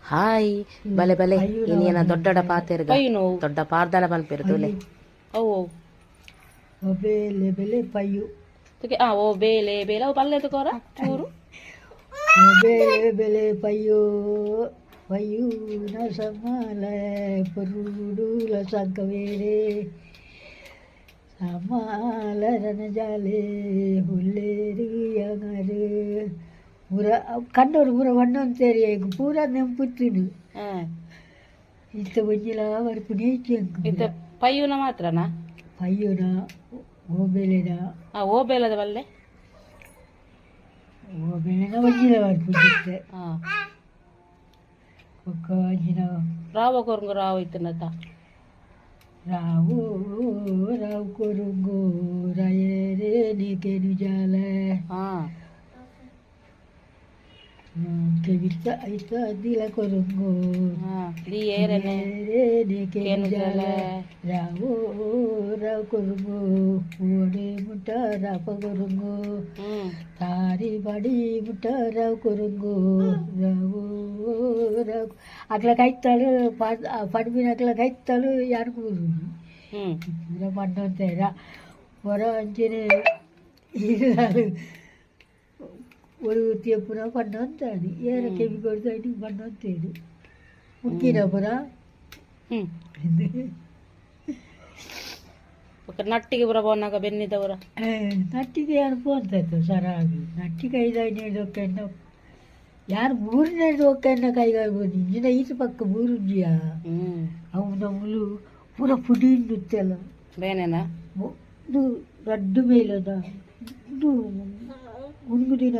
Hi ಬಲೆ ಬಲೆ ಇನ್ನೇನ ದೊಡ್ಡ ಪಾತೆರ್ಗ ದೊಡ್ಡ ಪಾರ್ದಲ ಬನ್ಪಿರ್ತುಲೆ ಓ ಬೇಲೆ ಬೇಲೆ ಪಯ್ಯು ಓ ಬೇಲೆ ಬೇಲೆ ಅವು ಪಲ್ಲೆ ತಗೋರ ಚೂರು ಬೇಲೆ ಬೇಲೆ ಪಯ್ಯು ಪಯ್ಯು ನ ಸಮಾಲ ಪರುಡುಲ ಸಂಕವೇರೆ ಸಮಾಲ ರನಜಾಲೆ ಹುಲ್ಲೇರು ಯಂಗರು ಪೂರ ಕಣ್ಣೋರು ಪೂರ ಒಂದೊಂದು ಈಗ ಪೂರ ನೆಂಪುತ್ತಿನು ಇಂಥ ಒಂಜಿಲ ವರಕು ನೀಚಂಕು ಪಯ್ಯುನ ಮಾತ್ರನಾ ಪಯ್ಯುನ ಓಬೇಲೆನ ಓಬೇಲದ ಬಲ್ಲೆ ಓಬೇಲೆನ ಒಂಜಿಲ ವರಕು ಜಿತ್ತೆ ಒಕ್ಕ ಒಂಜಿನ ರಾವ ಕೊರಂಗು ರಾವ ಇತ್ತನತ ರಾವು ರಾವು ಕೊರಂಗು ರಾಯರೇ ನೀಕೆನು ಜಾಲ Kevita itu adila korungo, di erene, di kenjala, rawo raw korungo, ode muta rapa korungo, tari badi muta raw korungo, rawo raw. Akla kaitalu, padmin akla kaitalu yar kuru. Pura pandon tera, pura anjene ilalu. ஒரு ஊற்றியப்புறா பண்ணான்னு ஏற கெவி கொடுத்தாட்டி பண்ணான்னு தேடு முக்கியப்புறா ನಟ್ಟಿಗೆ ಬರ ಬೋನಾಗ ಬೆನ್ನಿದವರ ನಟ್ಟಿಗೆ ಯಾರು ಪೋಂತಾಯ್ತು ಸರಾಗಿ ನಟ್ಟಿಗೆ ಐದೈದು ಯಾರು ಮೂರನೇದು ಒಕ್ಕನ್ನ ಕೈಗಾಗ್ಬೋದು ಇಂಜಿನ ಈಚು ಪಕ್ಕ ಮೂರುಂಜಿಯ ಅವನು ನಮ್ಮಲು ಪೂರ ಪುಡಿ ನುತ್ತೆಲ್ಲ ಬೇನೆನಾ ಇದು ರಡ್ಡು ಮೇಲದ ಇದು ಉಣ್ಗುದಿನ